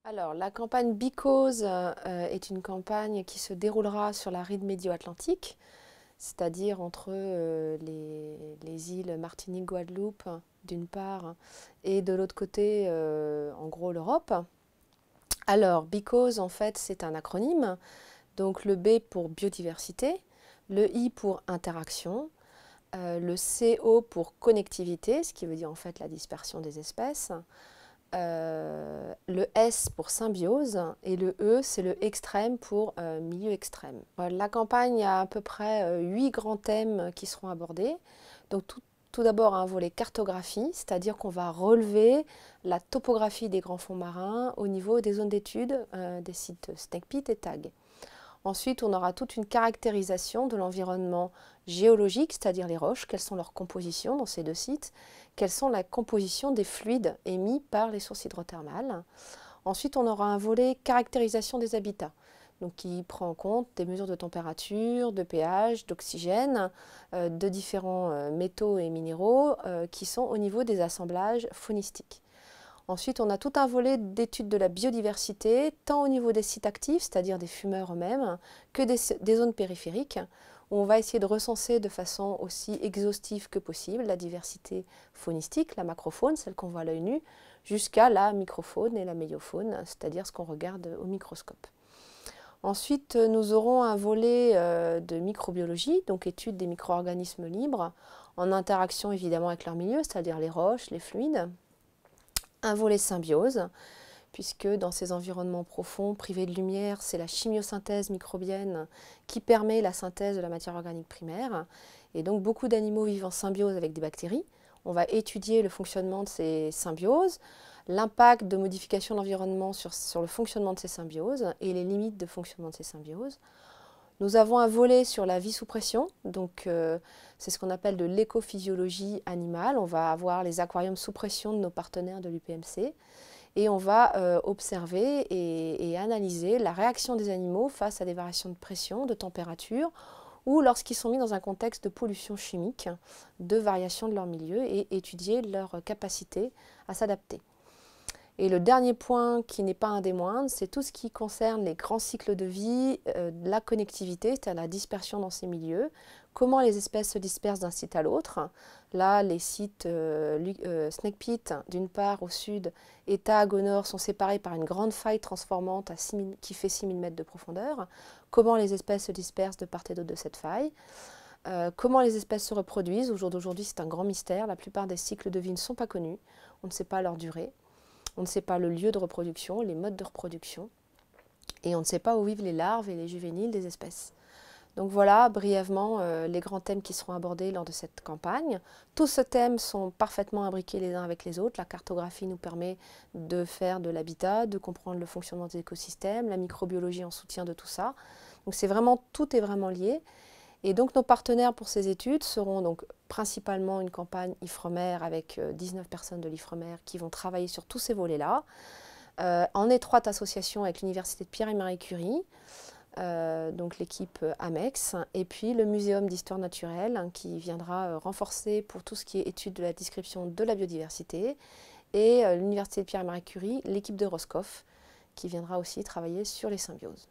Alors, la campagne Because est une campagne qui se déroulera sur la ride médio-atlantique, c'est-à-dire entre les îles Martinique, Guadeloupe, d'une part, et de l'autre côté, en gros, l'Europe. Alors, Because, en fait, c'est un acronyme. Donc, le B pour biodiversité, le I pour interaction, le CO pour connectivité, ce qui veut dire en fait la dispersion des espèces, le S pour symbiose et le E, c'est le extrême pour milieu extrême. La campagne a à peu près 8 grands thèmes qui seront abordés. Donc tout d'abord un volet cartographie, c'est-à-dire qu'on va relever la topographie des grands fonds marins au niveau des zones d'étude des sites Snake Pit et TAG. Ensuite, on aura toute une caractérisation de l'environnement géologique, c'est-à-dire les roches, quelles sont leurs compositions dans ces deux sites, quelles sont la composition des fluides émis par les sources hydrothermales. Ensuite, on aura un volet caractérisation des habitats, donc qui prend en compte des mesures de température, de pH, d'oxygène, de différents métaux et minéraux qui sont au niveau des assemblages faunistiques. Ensuite, on a tout un volet d'études de la biodiversité, tant au niveau des sites actifs, c'est-à-dire des fumeurs eux-mêmes, que des zones périphériques, où on va essayer de recenser de façon aussi exhaustive que possible la diversité faunistique, la macrofaune, celle qu'on voit à l'œil nu, jusqu'à la microfaune et la méiofaune, c'est-à-dire ce qu'on regarde au microscope. Ensuite, nous aurons un volet de microbiologie, donc étude des micro-organismes libres, en interaction évidemment avec leur milieu, c'est-à-dire les roches, les fluides. Un volet symbiose, puisque dans ces environnements profonds, privés de lumière, c'est la chimiosynthèse microbienne qui permet la synthèse de la matière organique primaire. Et donc beaucoup d'animaux vivent en symbiose avec des bactéries. On va étudier le fonctionnement de ces symbioses, l'impact de modification de l'environnement sur le fonctionnement de ces symbioses et les limites de fonctionnement de ces symbioses. Nous avons un volet sur la vie sous pression, donc c'est ce qu'on appelle de l'écophysiologie animale. On va avoir les aquariums sous pression de nos partenaires de l'UPMC et on va observer et analyser la réaction des animaux face à des variations de pression, de température ou lorsqu'ils sont mis dans un contexte de pollution chimique, de variation de leur milieu et étudier leur capacité à s'adapter. Et le dernier point qui n'est pas un des moindres, c'est tout ce qui concerne les grands cycles de vie, la connectivité, c'est-à-dire la dispersion dans ces milieux, comment les espèces se dispersent d'un site à l'autre. Là, les sites Snake Pit, d'une part au sud, et Tag au nord, sont séparés par une grande faille transformante qui fait 6000 mètres de profondeur. Comment les espèces se dispersent de part et d'autre de cette faille. Comment les espèces se reproduisent. Au jour d'aujourd'hui, c'est un grand mystère. La plupart des cycles de vie ne sont pas connus. On ne sait pas leur durée. On ne sait pas le lieu de reproduction, les modes de reproduction, et on ne sait pas où vivent les larves et les juvéniles des espèces. Donc voilà brièvement les grands thèmes qui seront abordés lors de cette campagne. Tous ces thèmes sont parfaitement imbriqués les uns avec les autres. La cartographie nous permet de faire de l'habitat, de comprendre le fonctionnement des écosystèmes, la microbiologie en soutien de tout ça. Donc c'est vraiment, tout est vraiment lié. Et donc nos partenaires pour ces études seront donc principalement une campagne IFREMER avec 19 personnes de l'IFREMER qui vont travailler sur tous ces volets-là, en étroite association avec l'Université de Pierre et Marie Curie, donc l'équipe AMEX, et puis le Muséum d'histoire naturelle hein, qui viendra renforcer pour tout ce qui est étude de la description de la biodiversité, et l'Université de Pierre et Marie Curie, l'équipe de Roscoff, qui viendra aussi travailler sur les symbioses.